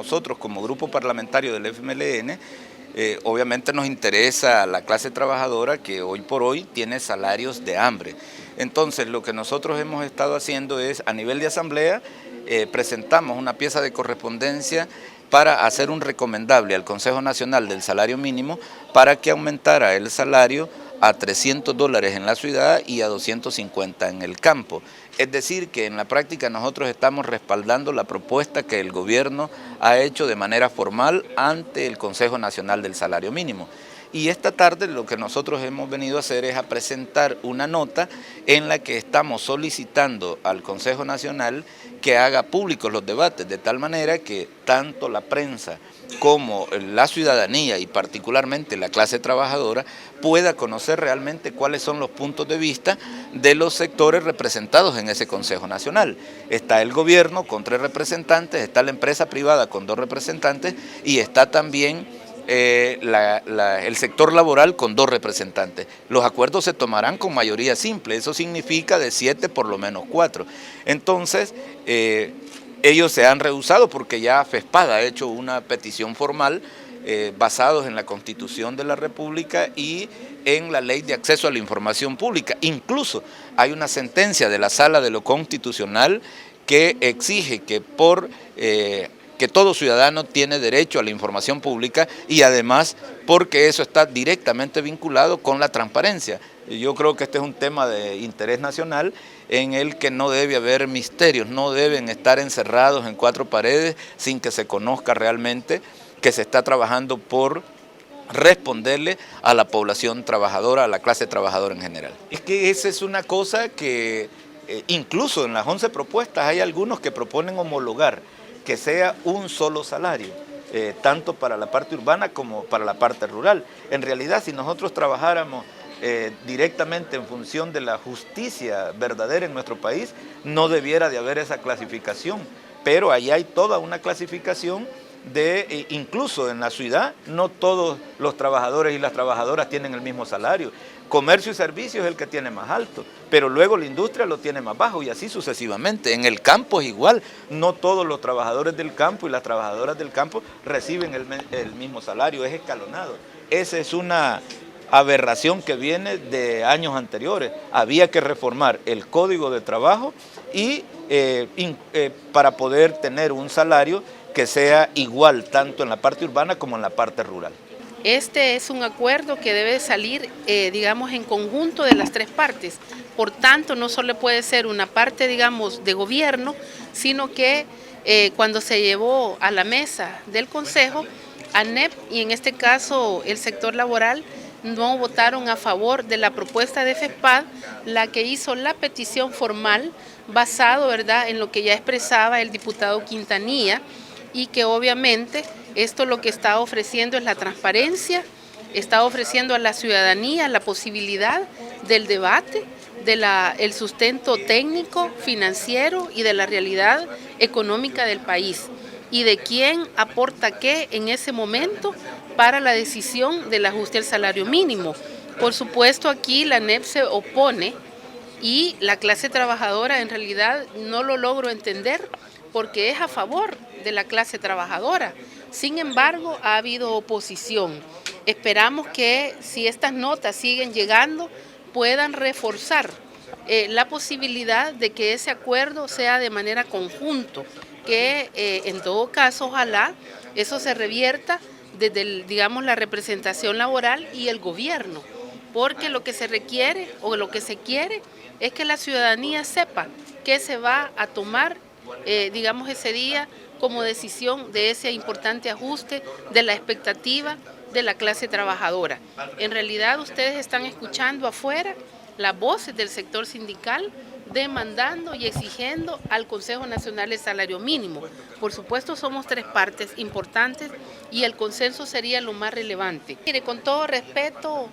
nosotros como grupo parlamentario del FMLN, obviamente nos interesa la clase trabajadora que hoy por hoy tiene salarios de hambre. Entonces lo que nosotros hemos estado haciendo es, a nivel de asamblea, presentamos una pieza de correspondencia para hacer un recomendable al Consejo Nacional del Salario Mínimo para que aumentara el salario a $300 en la ciudad y a 250 en el campo. Es decir, que en la práctica nosotros estamos respaldando la propuesta que el gobierno ha hecho de manera formal ante el Consejo Nacional del Salario Mínimo. Y esta tarde lo que nosotros hemos venido a hacer es a presentar una nota en la que estamos solicitando al Consejo Nacional que haga públicos los debates, de tal manera que tanto la prensa como la ciudadanía y particularmente la clase trabajadora pueda conocer realmente cuáles son los puntos de vista de los sectores representados en ese Consejo Nacional. Está el gobierno con 3 representantes, está la empresa privada con 2 representantes y está también el sector laboral con 2 representantes. Los acuerdos se tomarán con mayoría simple, eso significa de 7 por lo menos 4. Entonces, ellos se han rehusado porque ya FESPAD ha hecho una petición formal basados en la Constitución de la República y en la Ley de Acceso a la Información Pública. Incluso hay una sentencia de la Sala de lo Constitucional que exige que que todo ciudadano tiene derecho a la información pública y además porque eso está directamente vinculado con la transparencia. Yo creo que este es un tema de interés nacional en el que no debe haber misterios, no deben estar encerrados en 4 paredes sin que se conozca realmente que se está trabajando por responderle a la población trabajadora, a la clase trabajadora en general. Es que esa es una cosa que incluso en las 11 propuestas hay algunos que proponen homologar que sea un solo salario, tanto para la parte urbana como para la parte rural. En realidad, si nosotros trabajáramos directamente en función de la justicia verdadera en nuestro país, no debiera de haber esa clasificación, pero ahí hay toda una clasificación de, incluso en la ciudad, no todos los trabajadores y las trabajadoras tienen el mismo salario. Comercio y servicios es el que tiene más alto, pero luego la industria lo tiene más bajo y así sucesivamente. En el campo es igual, no todos los trabajadores del campo y las trabajadoras del campo reciben el mismo salario, es escalonado. Esa es una aberración que viene de años anteriores. Había que reformar el Código de Trabajo y para poder tener un salario que sea igual tanto en la parte urbana como en la parte rural. Este es un acuerdo que debe salir, digamos, en conjunto de las 3 partes. Por tanto, no solo puede ser una parte, digamos, de gobierno, sino que cuando se llevó a la mesa del Consejo, ANEP y en este caso el sector laboral no votaron a favor de la propuesta de FESPAD, la que hizo la petición formal basado, ¿verdad?, en lo que ya expresaba el diputado Quintanilla, y que obviamente esto lo que está ofreciendo es la transparencia, está ofreciendo a la ciudadanía la posibilidad del debate, el sustento técnico, financiero y de la realidad económica del país y de quién aporta qué en ese momento para la decisión del ajuste al salario mínimo. Por supuesto, aquí la ANEP se opone y la clase trabajadora en realidad no lo logro entender porque es a favor de la clase trabajadora. Sin embargo, ha habido oposición. Esperamos que si estas notas siguen llegando, puedan reforzar la posibilidad de que ese acuerdo sea de manera conjunto, que en todo caso, ojalá eso se revierta desde, digamos, la representación laboral y el gobierno, porque lo que se requiere o lo que se quiere es que la ciudadanía sepa qué se va a tomar, digamos, ese día como decisión de ese importante ajuste de la expectativa de la clase trabajadora. En realidad ustedes están escuchando afuera las voces del sector sindical demandando y exigiendo al Consejo Nacional de Salario Mínimo. Por supuesto somos 3 partes importantes y el consenso sería lo más relevante. Mire, con todo respeto,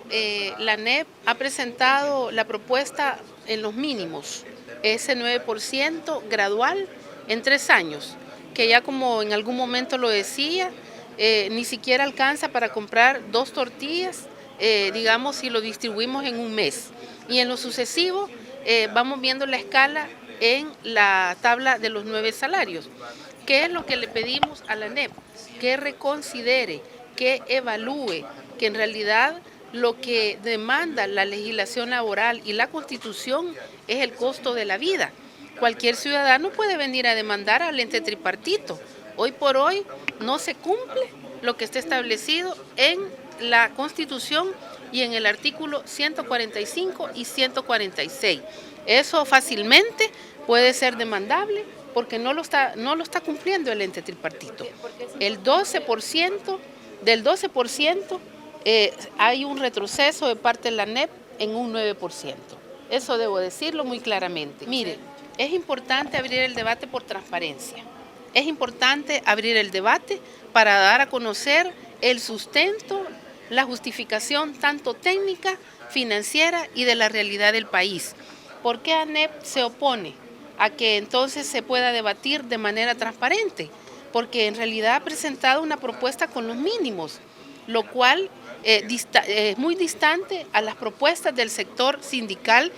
la ANEP ha presentado la propuesta en los mínimos, ese 9% gradual en 3 años, que ya como en algún momento lo decía, ni siquiera alcanza para comprar 2 tortillas, digamos, si lo distribuimos en un mes. Y en lo sucesivo vamos viendo la escala en la tabla de los 9 salarios. ¿Qué es lo que le pedimos a la ANEP? Que reconsidere, que evalúe, que en realidad lo que demanda la legislación laboral y la Constitución es el costo de la vida. Cualquier ciudadano puede venir a demandar al ente tripartito. Hoy por hoy no se cumple lo que está establecido en la Constitución y en el artículo 145 y 146. Eso fácilmente puede ser demandable porque no lo está cumpliendo el ente tripartito. El 12%, del 12% hay un retroceso de parte de la ANEP en un 9%. Eso debo decirlo muy claramente. Mire, es importante abrir el debate por transparencia. Es importante abrir el debate para dar a conocer el sustento, la justificación tanto técnica, financiera y de la realidad del país. ¿Por qué ANEP se opone a que entonces se pueda debatir de manera transparente? Porque en realidad ha presentado una propuesta con los mínimos, lo cual es muy distante a las propuestas del sector sindical,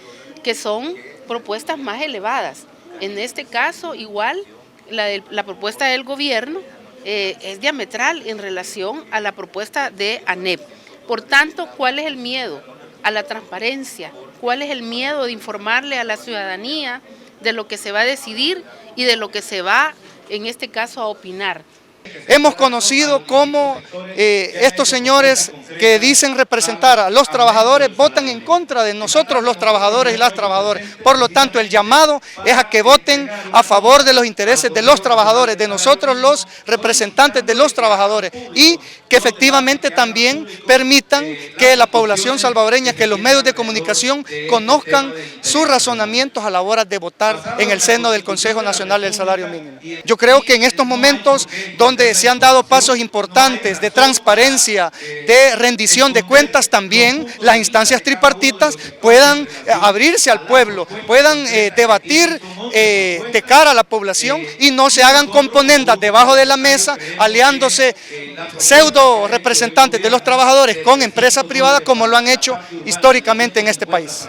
que son propuestas más elevadas. En este caso, igual, la propuesta del gobierno es diametral en relación a la propuesta de ANEP. Por tanto, ¿cuál es el miedo? A la transparencia. ¿Cuál es el miedo de informarle a la ciudadanía de lo que se va a decidir y de lo que se va, en este caso, a opinar? Hemos conocido cómo estos señores que dicen representar a los trabajadores votan en contra de nosotros los trabajadores y las trabajadoras. Por lo tanto, el llamado es a que voten a favor de los intereses de los trabajadores, de nosotros los representantes de los trabajadores, y que efectivamente también permitan que la población salvadoreña, que los medios de comunicación conozcan sus razonamientos a la hora de votar en el seno del Consejo Nacional del Salario Mínimo. Yo creo que en estos momentos donde se han dado pasos importantes de transparencia, de rendición de cuentas, también las instancias tripartitas puedan abrirse al pueblo, puedan debatir de cara a la población y no se hagan componendas debajo de la mesa, aliándose pseudo representantes de los trabajadores con empresas privadas como lo han hecho históricamente en este país.